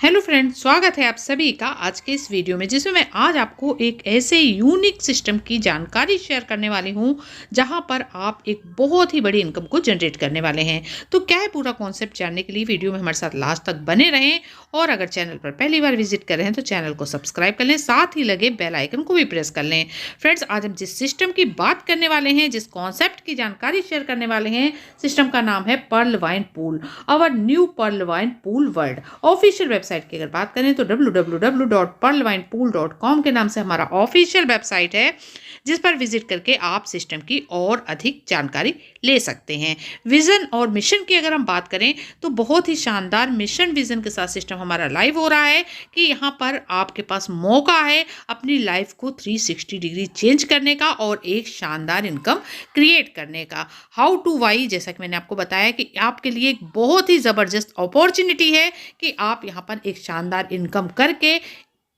Hello friends, स्वागत है आप सभी का आज के इस वीडियो में, जिसमें मैं आज आपको एक ऐसे यूनिक सिस्टम की जानकारी शेयर करने वाली हूं जहां पर आप एक बहुत ही बड़ी इनकम को जनरेट करने वाले हैं। तो क्या है पूरा कॉन्सेप्ट जानने के लिए वीडियो में हमारे साथ लास्ट तक बने रहें। और अगर चैनल पर पहली बार विजिट कर रहे हैं तो चैनल को सब्सक्राइब कर लें, साथ ही लगे बेल आइकन को भी प्रेस कर लें। फ्रेंड्स, आज हम जिस सिस्टम की बात करने वाले हैं, जिस कॉन्सेप्ट की जानकारी शेयर करने वाले हैं, सिस्टम का नाम है pearl wine pool, our new pearl wine pool world. Official website की अगर बात करें तो www.pearlwinepool.com के नाम से हमारा ऑफिशियल वेबसाइट है, जिस पर विजिट करके आप सिस्टम की और अधिक जानकारी ले सकते हैं। विजन और मिशन की अगर हम बात करें तो बहुत ही शानदार मिशन विजन के साथ सिस्टम हमारा लाइव हो रहा है कि यहाँ पर आपके पास मौका है अपनी लाइफ को 360 डिग्री चेंज करने का और एक शानदार इनकम क्रिएट करने का। हाउ टू वाई, जैसा कि मैंने आपको बताया कि आपके लिए एक बहुत ही ज़बरदस्त अपॉर्चुनिटी है कि आप यहाँ पर एक शानदार इनकम करके,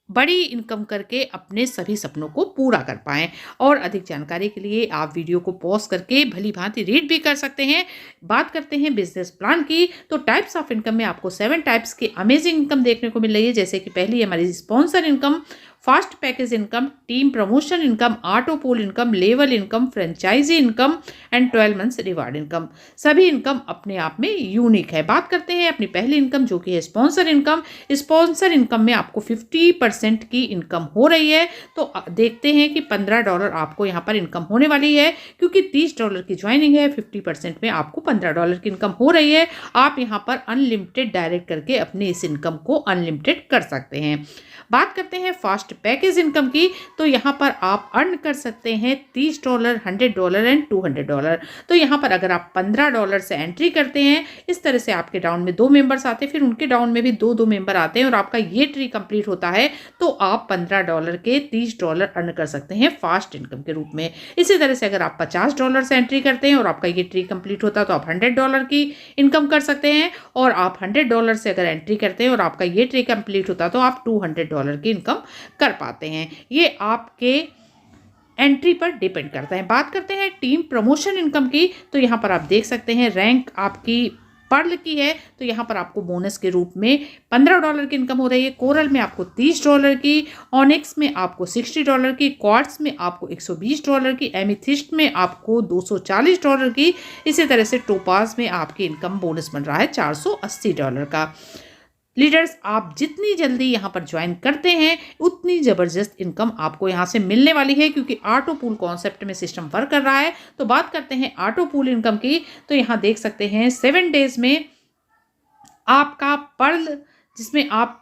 बड़ी इनकम करके अपने सभी सपनों को पूरा कर पाएं। और अधिक जानकारी के लिए आप वीडियो को पॉज करके भली भांति रीड भी कर सकते हैं। बात करते हैं बिजनेस प्लान की, तो टाइप्स ऑफ इनकम में आपको 7 टाइप्स की अमेजिंग इनकम देखने को मिल रही है। जैसे कि पहली हमारी sponsor income, fast package income, team promotion income, auto pool income, level income, franchise income and 12 months reward income. सभी इनकम अपने आप में यूनिक है। बात करते हैं अपनी पहली इनकम, जो कि है स्पॉन्सर इनकम। स्पॉन्सर इनकम में आपको 50% की इनकम हो रही है। तो देखते हैं कि $15 आपको यहाँ पर इनकम होने वाली है, क्योंकि $30 की ज्वाइनिंग है। 50% में आपको $15 की इनकम हो रही है। आप यहाँ पर अनलिमिटेड डायरेक्ट करके अपनी इस इनकम को अनलिमिटेड कर सकते हैं। बात करते हैं फास्ट पैकेज इनकम की, तो यहाँ पर आप अर्न कर सकते हैं $30, $100 एंड $200। तो यहाँ पर अगर आप $15 से एंट्री करते हैं, इस तरह से आपके डाउन में 2 मेंबर्स आते हैं, फिर उनके डाउन में भी 2 मेंबर आते हैं और आपका ये ट्री कंप्लीट होता है, तो आप $15 के $30 अर्न कर सकते हैं फास्ट इनकम के रूप में। इसी तरह से अगर आप $50 से एंट्री करते हैं और आपका ये ट्री कंप्लीट होता है, तो आप $100 की इनकम कर सकते हैं। और आप $100 से अगर एंट्री करते हैं और आपका ये ट्री कंप्लीट होता है, तो आप $200 की इनकम कर पाते हैं। ये आपके एंट्री पर डिपेंड करता है। बात करते हैं टीम प्रमोशन इनकम की, तो यहाँ पर आप देख सकते हैं रैंक आपकी पर्ल की है, तो यहाँ पर आपको बोनस के रूप में $15 की इनकम हो रही है। कोरल में आपको $30 की, ऑनिक्स में आपको $60 की, क्वार्ट्ज में आपको $120 की, एमिथिस्ट में आपको $240 की। इसी तरह से टोपाज में आपकी इनकम बोनस बन रहा है $480 का। लीडर्स, आप जितनी जल्दी यहाँ पर ज्वाइन करते हैं उतनी ज़बरदस्त इनकम आपको यहाँ से मिलने वाली है, क्योंकि ऑटो पूल कॉन्सेप्ट में सिस्टम वर्क कर रहा है। तो बात करते हैं ऑटो पूल इनकम की, तो यहाँ देख सकते हैं 7 डेज में आपका पर्ल, जिसमें आप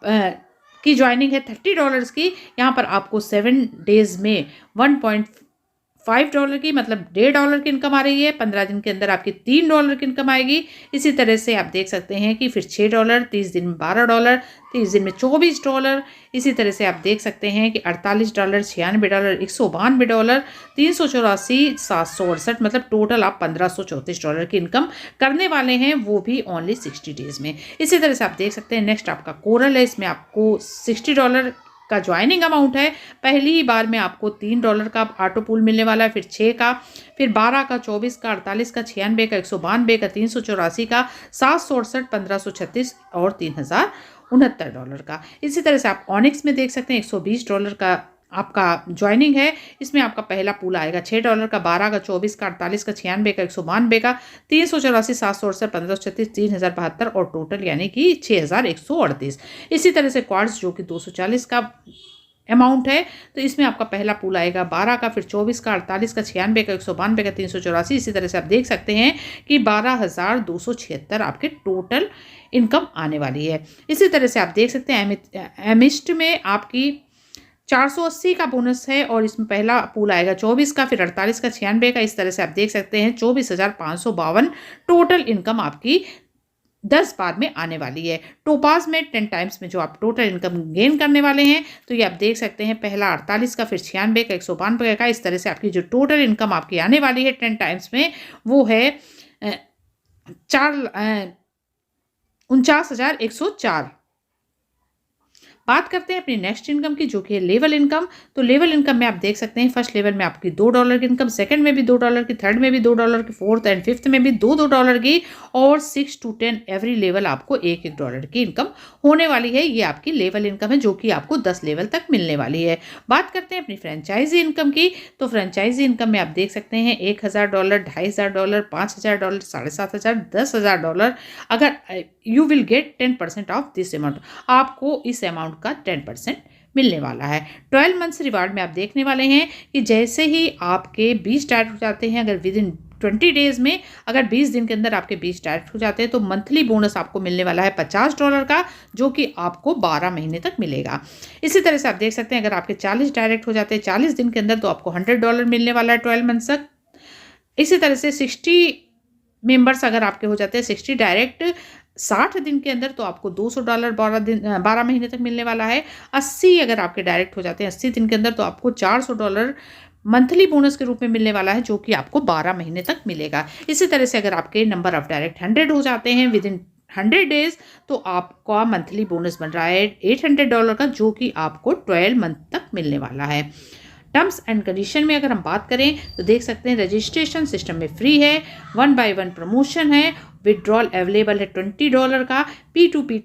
की ज्वाइनिंग है $30 की, यहाँ पर आपको 7 डेज में $1.5 की, मतलब $1.5 की इनकम आ रही है। 15 दिन के अंदर आपकी $3 की इनकम आएगी। इसी तरह से आप देख सकते हैं कि फिर $6, 30 दिन में $12, 30 दिन में $24। इसी तरह से आप देख सकते हैं कि $48, $96, $192, 384, 768, मतलब टोटल आप $1534 की इनकम करने वाले हैं, वो भी ओनली 60 डेज में। इसी तरह से आप देख सकते हैं नेक्स्ट आपका कोरल है, इसमें आपको $60 का ज्वाइनिंग अमाउंट है। पहली ही बार में आपको $3 का ऑटो पूल मिलने वाला है, फिर 6 का, फिर 12 का, 24 का, 48 का, 96 का, 192 का, 384 का, 768, 1536 और $3069 का। इसी तरह से आप ऑनिक्स में देख सकते हैं $120 का आपका ज्वाइनिंग है। इसमें आपका पहला पूल आएगा $6 का, 12 का, 24 का, 48 का, 96 का, 192 का, 384, 768, 1536, 3072 और टोटल यानी कि 6138। इसी तरह से क्वार्ट्स, जो कि 240 का अमाउंट है, तो इसमें आपका पहला पूल आएगा 12 का, फिर 24 का, 48 का, 96 का, 192 का, 384। इसी तरह से आप देख सकते हैं कि 12,276 आपके टोटल इनकम आने वाली है। इसी तरह से आप देख सकते हैं एमिस्ट में आपकी 480 का बोनस है, और इसमें पहला पूल आएगा 24 का, फिर 48 का, 96 का। इस तरह से आप देख सकते हैं 24,552 टोटल इनकम आपकी 10 बार में आने वाली है। टोपाज में 10 टाइम्स में जो आप टोटल इनकम गेन करने वाले हैं, तो ये आप देख सकते हैं पहला 48 का, फिर 96 का, 192 का। इस तरह से आपकी जो टोटल इनकम आपकी आने वाली है 10 टाइम्स में, वो है 49,104। बात करते हैं अपनी नेक्स्ट इनकम की, जो कि है लेवल इनकम। तो लेवल इनकम में आप देख सकते हैं फर्स्ट लेवल में आपकी $2 की इनकम, सेकंड में भी $2 की, थर्ड में भी $2 की, फोर्थ एंड फिफ्थ में भी दो डॉलर की, और 6 to 10 एवरी लेवल आपको $1 की इनकम होने वाली है। ये आपकी लेवल इनकम है जो कि आपको 10 लेवल तक मिलने वाली है। बात करते हैं अपनी फ्रेंचाइजी इनकम की। तो फ्रेंचाइजी इनकम में आप देख सकते हैं $1,000, $2,500, $5,000, $7,500, $10,000। अगर you will get 10% of this amount, आपको इस अमाउंट का 10% मिलने वाला है। 12 मंथ्स रिवार्ड में आप देखने वाले हैं कि जैसे ही आपके 20 डायरेक्ट हो जाते हैं, अगर विद इन 20 डेज में, अगर 20 दिन के अंदर आपके 20 डायरेक्ट हो जाते हैं, तो मंथली बोनस आपको मिलने वाला है $50 का, जो कि आपको 12 महीने तक मिलेगा। इसी तरह से आप देख सकते हैं अगर आपके 40 डायरेक्ट हो जाते हैं 40 दिन के अंदर, तो आपको $100 मिलने वाला है 12 मंथ्स तक। इसी तरह से 60 मेंबर्स अगर आपके हो जाते हैं 60 डायरेक्ट 60 दिन के अंदर, तो आपको $200 12 महीने तक मिलने वाला है। 80 अगर आपके डायरेक्ट हो जाते हैं 80 दिन के अंदर, तो आपको $400 मंथली बोनस के रूप में मिलने वाला है, जो कि आपको 12 महीने तक मिलेगा। इसी तरह से अगर आपके नंबर ऑफ डायरेक्ट 100 हो जाते हैं विद इन 100 डेज, तो आपका मंथली बोनस बन रहा है $800 का, जो कि आपको 12 मंथ तक मिलने वाला है। टर्म्स एंड कंडीशन में अगर हम बात करें तो देख सकते हैं रजिस्ट्रेशन सिस्टम में फ्री है, 1 by 1 प्रमोशन है, विड्रॉल अवेलेबल है $20 का, P2P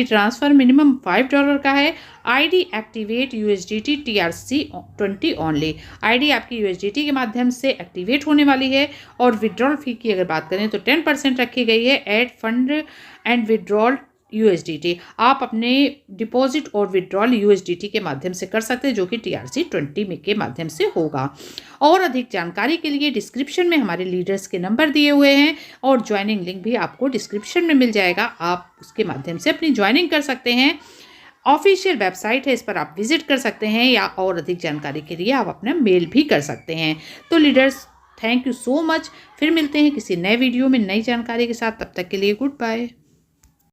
ट्रांसफ़र मिनिमम $5 का है। ID activate USDT TRC20 only, ID आपकी USDT के माध्यम से एक्टिवेट होने वाली है। और विड्रॉल फी की अगर बात करें तो 10% रखी गई है। Add fund and withdrawal USDT, आप अपने डिपॉजिट और विड्रॉल USDT के माध्यम से कर सकते हैं, जो कि TRC20 के माध्यम से होगा। और अधिक जानकारी के लिए डिस्क्रिप्शन में हमारे लीडर्स के नंबर दिए हुए हैं, और ज्वाइनिंग लिंक भी आपको डिस्क्रिप्शन में मिल जाएगा। आप उसके माध्यम से अपनी ज्वाइनिंग कर सकते हैं। ऑफिशियल वेबसाइट है, इस पर आप विजिट कर सकते हैं, या और अधिक जानकारी के लिए आप अपना मेल भी कर सकते हैं। तो leaders, thank you so much. फिर मिलते हैं किसी नए वीडियो में नई जानकारी के साथ, तब तक के लिए गुड बाय।